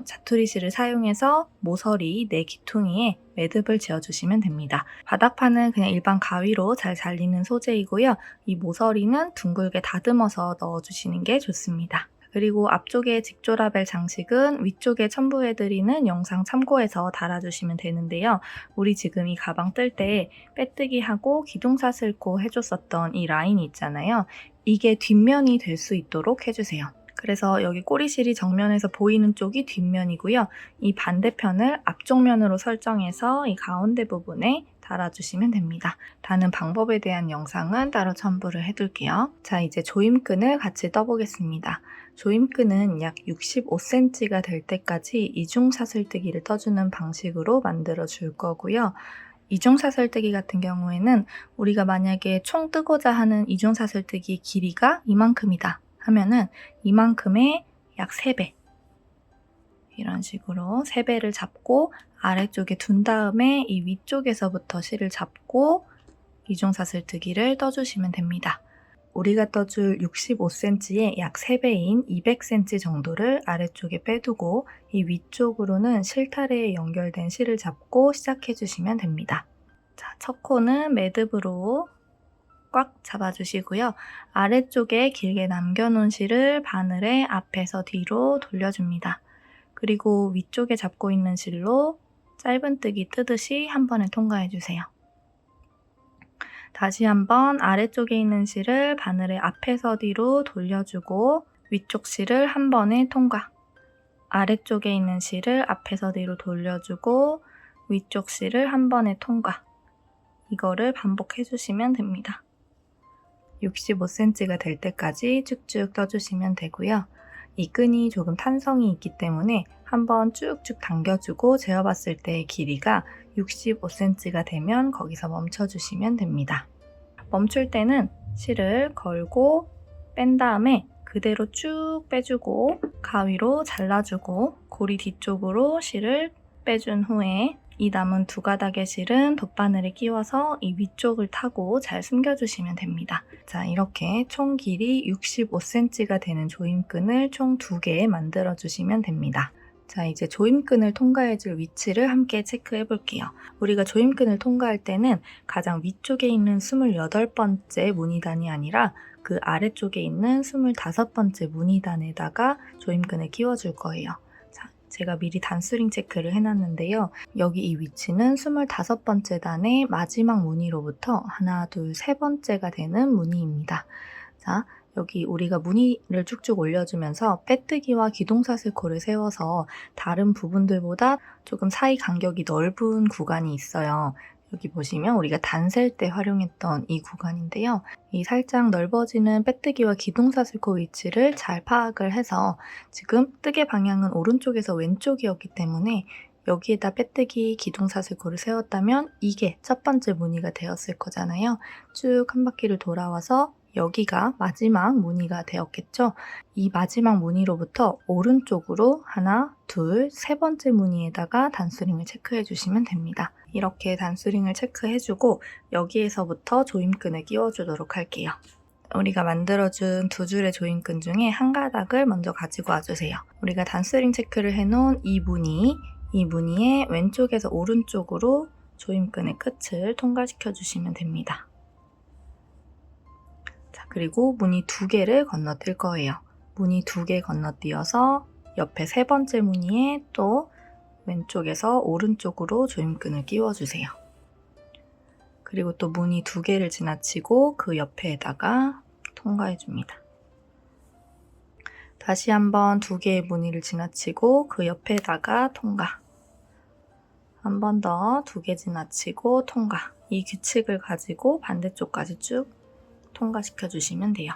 자투리실을 사용해서 모서리 내 귀퉁이에 매듭을 지어주시면 됩니다. 바닥판은 그냥 일반 가위로 잘 잘리는 소재이고요. 이 모서리는 둥글게 다듬어서 넣어주시는 게 좋습니다. 그리고 앞쪽에 직조라벨 장식은 위쪽에 첨부해드리는 영상 참고해서 달아주시면 되는데요. 우리 지금 이 가방 뜰 때 빼뜨기하고 기둥사슬코 해줬었던 이 라인이 있잖아요. 이게 뒷면이 될 수 있도록 해주세요. 그래서 여기 꼬리실이 정면에서 보이는 쪽이 뒷면이고요. 이 반대편을 앞쪽면으로 설정해서 이 가운데 부분에 달아주시면 됩니다. 다는 방법에 대한 영상은 따로 첨부를 해둘게요. 자, 이제 조임끈을 같이 떠보겠습니다. 조임끈은 약 65cm가 될 때까지 이중사슬뜨기를 떠주는 방식으로 만들어 줄 거고요. 이중사슬뜨기 같은 경우에는 우리가 만약에 총 뜨고자 하는 이중사슬뜨기 길이가 이만큼이다 하면은 이만큼의 약 3배 이런 식으로 3배를 잡고 아래쪽에 둔 다음에 이 위쪽에서부터 실을 잡고 이중사슬뜨기를 떠주시면 됩니다. 우리가 떠줄 65cm의 약 3배인 200cm 정도를 아래쪽에 빼두고 이 위쪽으로는 실타래에 연결된 실을 잡고 시작해주시면 됩니다. 자, 첫 코는 매듭으로 꽉 잡아주시고요. 아래쪽에 길게 남겨놓은 실을 바늘에 앞에서 뒤로 돌려줍니다. 그리고 위쪽에 잡고 있는 실로 짧은뜨기 뜨듯이 한 번에 통과해주세요. 다시 한번 아래쪽에 있는 실을 바늘의 앞에서 뒤로 돌려주고 위쪽 실을 한 번에 통과. 아래쪽에 있는 실을 앞에서 뒤로 돌려주고 위쪽 실을 한 번에 통과. 이거를 반복해주시면 됩니다. 65cm가 될 때까지 쭉쭉 떠주시면 되고요. 이 끈이 조금 탄성이 있기 때문에 한번 쭉쭉 당겨주고 재어봤을 때의 길이가 65cm가 되면 거기서 멈춰주시면 됩니다. 멈출 때는 실을 걸고 뺀 다음에 그대로 쭉 빼주고 가위로 잘라주고 고리 뒤쪽으로 실을 빼준 후에 이 남은 2가닥의 실은 돗바늘에 끼워서 이 위쪽을 타고 잘 숨겨주시면 됩니다. 자, 이렇게 총 길이 65cm가 되는 조임끈을 총 2개 만들어주시면 됩니다. 자, 이제 조임끈을 통과해줄 위치를 함께 체크해 볼게요. 우리가 조임끈을 통과할 때는 가장 위쪽에 있는 28번째 무늬단이 아니라 그 아래쪽에 있는 25번째 무늬단에다가 조임끈을 끼워줄 거예요. 자, 제가 미리 단수링 체크를 해놨는데요. 여기 이 위치는 25번째 단의 마지막 무늬로부터 하나, 둘, 세 번째가 되는 무늬입니다. 자, 여기 우리가 무늬를 쭉쭉 올려주면서 빼뜨기와 기둥사슬코를 세워서 다른 부분들보다 조금 사이 간격이 넓은 구간이 있어요. 여기 보시면 우리가 단 셀 때 활용했던 이 구간인데요. 이 살짝 넓어지는 빼뜨기와 기둥사슬코 위치를 잘 파악을 해서 지금 뜨개 방향은 오른쪽에서 왼쪽이었기 때문에 여기에다 빼뜨기, 기둥사슬코를 세웠다면 이게 첫 번째 무늬가 되었을 거잖아요. 쭉 한 바퀴를 돌아와서 여기가 마지막 무늬가 되었겠죠. 이 마지막 무늬로부터 오른쪽으로 하나, 둘, 세 번째 무늬에다가 단수링을 체크해 주시면 됩니다. 이렇게 단수링을 체크해주고 여기에서부터 조임끈을 끼워주도록 할게요. 우리가 만들어준 두 줄의 조임끈 중에 한 가닥을 먼저 가지고 와주세요. 우리가 단수링 체크를 해놓은 이 무늬의 왼쪽에서 오른쪽으로 조임끈의 끝을 통과시켜 주시면 됩니다. 자, 그리고 무늬 2개를 건너뛸 거예요. 무늬 2개 건너뛰어서 옆에 세 번째 무늬에 또 왼쪽에서 오른쪽으로 조임끈을 끼워주세요. 그리고 또 무늬 2개를 지나치고 그 옆에다가 통과해줍니다. 다시 한번 2개의 무늬를 지나치고 그 옆에다가 통과. 한 번 더 2개 지나치고 통과. 이 규칙을 가지고 반대쪽까지 쭉 통과시켜 주시면 돼요.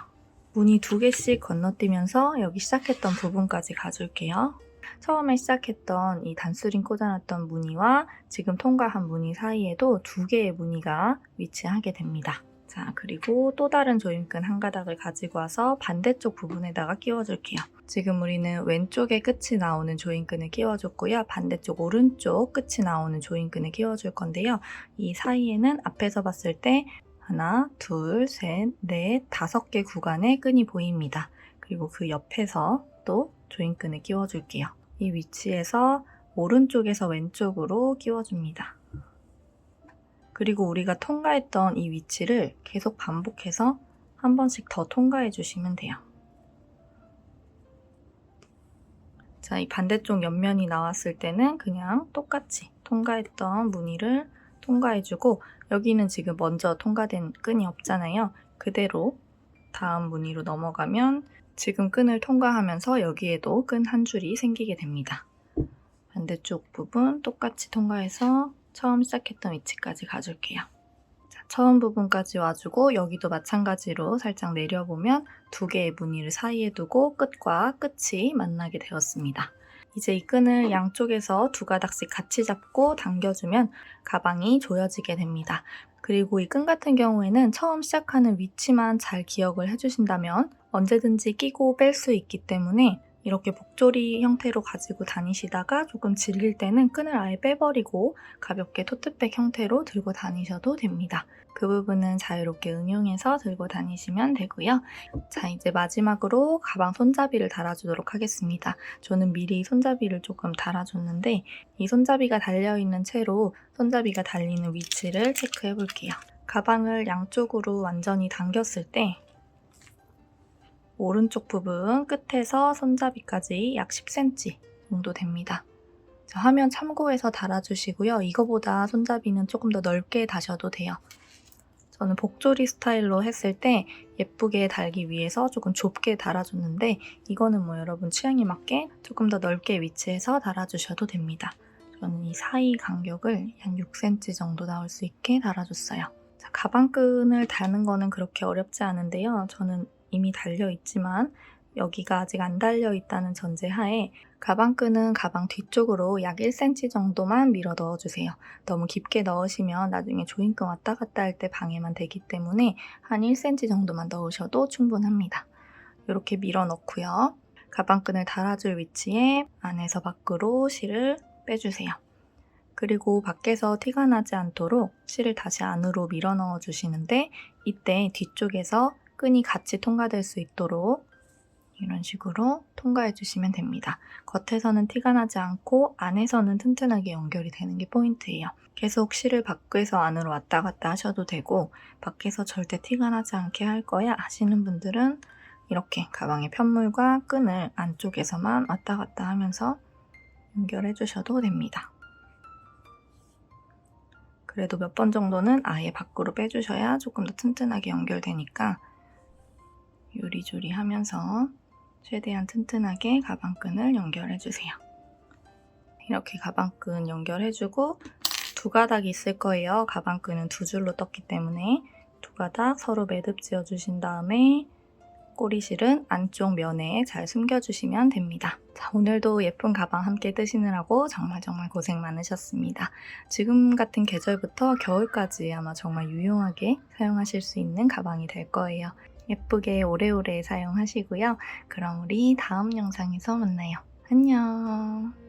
무늬 2개씩 건너뛰면서 여기 시작했던 부분까지 가줄게요. 처음에 시작했던 이 단수링 꽂아놨던 무늬와 지금 통과한 무늬 사이에도 2개의 무늬가 위치하게 됩니다. 자, 그리고 또 다른 조임끈 한 가닥을 가지고 와서 반대쪽 부분에다가 끼워줄게요. 지금 우리는 왼쪽에 끝이 나오는 조임끈을 끼워줬고요. 반대쪽 오른쪽 끝이 나오는 조임끈을 끼워줄 건데요. 이 사이에는 앞에서 봤을 때 하나, 둘, 셋, 넷, 5개 구간의 끈이 보입니다. 그리고 그 옆에서 또 조임끈을 끼워줄게요. 이 위치에서 오른쪽에서 왼쪽으로 끼워줍니다. 그리고 우리가 통과했던 이 위치를 계속 반복해서 한 번씩 더 통과해 주시면 돼요. 자, 이 반대쪽 옆면이 나왔을 때는 그냥 똑같이 통과했던 무늬를 통과해주고 여기는 지금 먼저 통과된 끈이 없잖아요. 그대로 다음 무늬로 넘어가면 지금 끈을 통과하면서 여기에도 끈 한 줄이 생기게 됩니다. 반대쪽 부분 똑같이 통과해서 처음 시작했던 위치까지 가줄게요. 자, 처음 부분까지 와주고 여기도 마찬가지로 살짝 내려보면 2개의 무늬를 사이에 두고 끝과 끝이 만나게 되었습니다. 이제 이 끈을 양쪽에서 2가닥씩 같이 잡고 당겨주면 가방이 조여지게 됩니다. 그리고 이 끈 같은 경우에는 처음 시작하는 위치만 잘 기억을 해주신다면 언제든지 끼고 뺄 수 있기 때문에 이렇게 복조리 형태로 가지고 다니시다가 조금 질릴 때는 끈을 아예 빼버리고 가볍게 토트백 형태로 들고 다니셔도 됩니다. 그 부분은 자유롭게 응용해서 들고 다니시면 되고요. 자, 이제 마지막으로 가방 손잡이를 달아주도록 하겠습니다. 저는 미리 손잡이를 조금 달아줬는데 이 손잡이가 달려있는 채로 손잡이가 달리는 위치를 체크해 볼게요. 가방을 양쪽으로 완전히 당겼을 때 오른쪽 부분 끝에서 손잡이까지 약 10cm 정도 됩니다. 자, 화면 참고해서 달아주시고요. 이거보다 손잡이는 조금 더 넓게 다셔도 돼요. 저는 복조리 스타일로 했을 때 예쁘게 달기 위해서 조금 좁게 달아줬는데 이거는 뭐 여러분 취향에 맞게 조금 더 넓게 위치해서 달아주셔도 됩니다. 저는 이 사이 간격을 한 6cm 정도 나올 수 있게 달아줬어요. 자, 가방끈을 다는 거는 그렇게 어렵지 않은데요. 저는 이미 달려있지만 여기가 아직 안 달려있다는 전제하에 가방끈은 가방 뒤쪽으로 약 1cm 정도만 밀어 넣어주세요. 너무 깊게 넣으시면 나중에 조임끈 왔다 갔다 할 때 방해만 되기 때문에 한 1cm 정도만 넣으셔도 충분합니다. 이렇게 밀어 넣고요. 가방끈을 달아줄 위치에 안에서 밖으로 실을 빼주세요. 그리고 밖에서 티가 나지 않도록 실을 다시 안으로 밀어 넣어 주시는데 이때 뒤쪽에서 끈이 같이 통과될 수 있도록 이런 식으로 통과해 주시면 됩니다. 겉에서는 티가 나지 않고 안에서는 튼튼하게 연결이 되는 게 포인트예요. 계속 실을 밖에서 안으로 왔다 갔다 하셔도 되고 밖에서 절대 티가 나지 않게 할 거야 하시는 분들은 이렇게 가방의 편물과 끈을 안쪽에서만 왔다 갔다 하면서 연결해 주셔도 됩니다. 그래도 몇 번 정도는 아예 밖으로 빼주셔야 조금 더 튼튼하게 연결되니까 요리조리 하면서 최대한 튼튼하게 가방끈을 연결해 주세요. 이렇게 가방끈 연결해주고 두 가닥이 있을 거예요. 가방끈은 두 줄로 떴기 때문에 두 가닥 서로 매듭 지어주신 다음에 꼬리실은 안쪽 면에 잘 숨겨주시면 됩니다. 자, 오늘도 예쁜 가방 함께 뜨시느라고 정말 고생 많으셨습니다. 지금 같은 계절부터 겨울까지 아마 정말 유용하게 사용하실 수 있는 가방이 될 거예요. 예쁘게 오래오래 사용하시고요. 그럼 우리 다음 영상에서 만나요. 안녕.